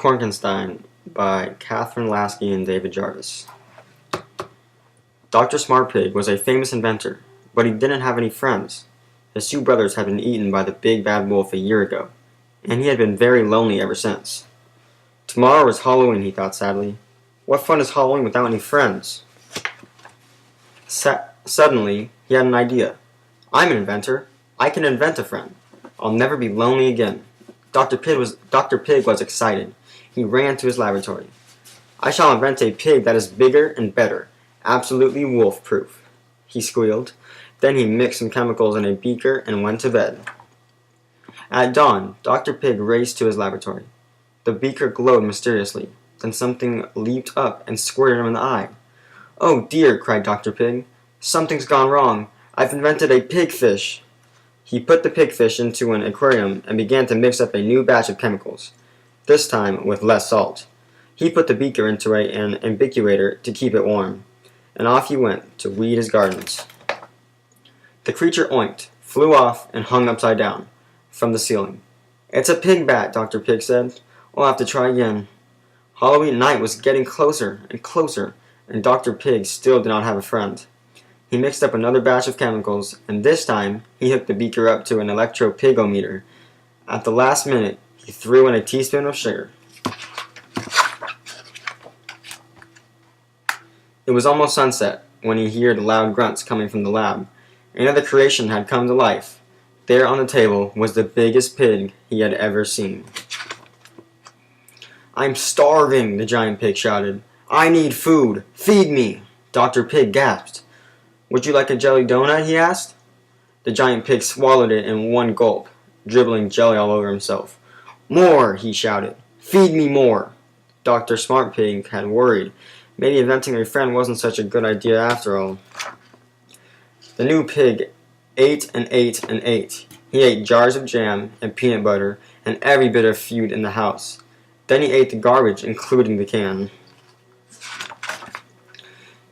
Porkenstein by Catherine Lasky and David Jarvis. Dr. Smartpig was a famous inventor, but he didn't have any friends. His two brothers had been eaten by the big bad wolf a year ago, and he had been very lonely ever since. Tomorrow is Halloween, he thought sadly. What fun is Halloween without any friends? Suddenly, he had an idea. I'm an inventor. I can invent a friend. I'll never be lonely again. Dr. Pig was excited. He ran to his laboratory. I shall invent a pig that is bigger and better, absolutely wolf-proof, he squealed. Then he mixed some chemicals in a beaker and went to bed. At dawn, Dr. Pig raced to his laboratory. The beaker glowed mysteriously. Then something leaped up and squirted him in the eye. "Oh dear," cried Dr. Pig. "Something's gone wrong. I've invented a pigfish." He put the pigfish into an aquarium and began to mix up a new batch of chemicals, this time with less salt. He put the beaker into an incubator to keep it warm, and off he went to weed his gardens. The creature oinked, flew off, and hung upside down from the ceiling. "It's a pig bat," Dr. Pig said. "I'll have to try again." Halloween night was getting closer and closer, and Dr. Pig still did not have a friend. He mixed up another batch of chemicals, and this time he hooked the beaker up to an electro-pigometer. At the last minute, he threw in a teaspoon of sugar. It was almost sunset when he heard loud grunts coming from the lab. Another creation had come to life. There on the table was the biggest pig he had ever seen. "I'm starving," the giant pig shouted. "I need food. Feed me." Dr. Pig gasped. "Would you like a jelly donut?" he asked. The giant pig swallowed it in one gulp, dribbling jelly all over himself. "More!" he shouted. "Feed me more!" Dr. Smartpig had worried. Maybe inventing a friend wasn't such a good idea after all. The new pig ate and ate and ate. He ate jars of jam and peanut butter and every bit of food in the house. Then he ate the garbage, including the can.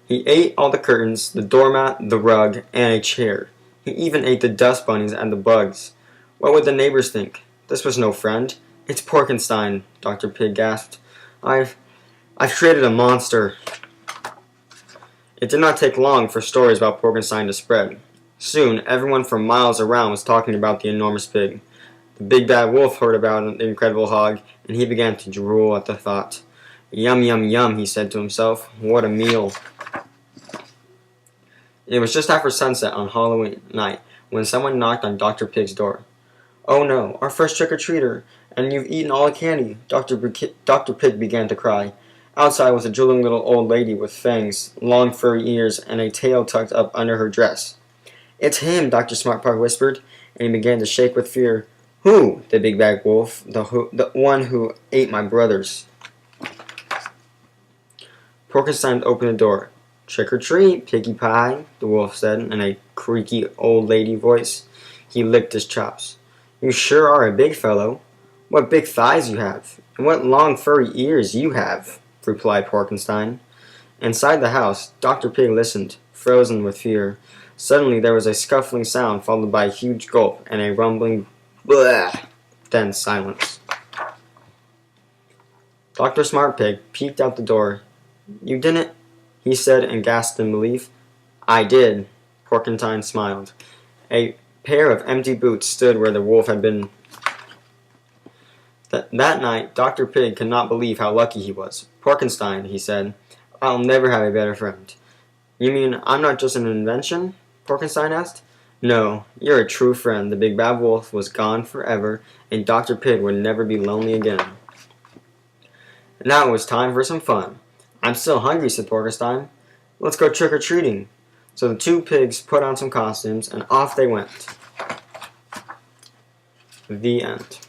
He ate all the curtains, the doormat, the rug, and a chair. He even ate the dust bunnies and the bugs. What would the neighbors think? This was no friend. "It's Porkenstein," Dr. Pig gasped. I've created a monster." It did not take long for stories about Porkenstein to spread. Soon, everyone for miles around was talking about the enormous pig. The big bad wolf heard about the incredible hog, and he began to drool at the thought. "Yum, yum, yum," he said to himself. "What a meal." It was just after sunset on Halloween night when someone knocked on Dr. Pig's door. "Oh no, our first trick-or-treater, and you've eaten all the candy," Dr. Pig began to cry. Outside was a drooling little old lady with fangs, long furry ears, and a tail tucked up under her dress. "It's him," Dr. Smartpig whispered, and he began to shake with fear. "Who?" "The big bad wolf, the one who ate my brothers." Porkenstein opened the door. "Trick or treat, piggy pie," the wolf said in a creaky old lady voice. He licked his chops. "You sure are a big fellow. What big thighs you have, and what long furry ears you have," replied Porkenstein. Inside the house, Dr. Pig listened, frozen with fear. Suddenly there was a scuffling sound followed by a huge gulp and a rumbling "bleh," then silence. Dr. Smartpig peeked out the door. "You didn't?" he said and gasped in relief. "I did," Porkenstein smiled. A pair of empty boots stood where the wolf had been. That night, Dr. Pig could not believe how lucky he was. "Porkenstein," he said, "I'll never have a better friend." "You mean I'm not just an invention?" Porkenstein asked. "No, you're a true friend." The big bad wolf was gone forever, and Dr. Pig would never be lonely again. Now it was time for some fun. "I'm still hungry," said Porkenstein. "Let's go trick-or-treating." So the two pigs put on some costumes, and off they went. The end.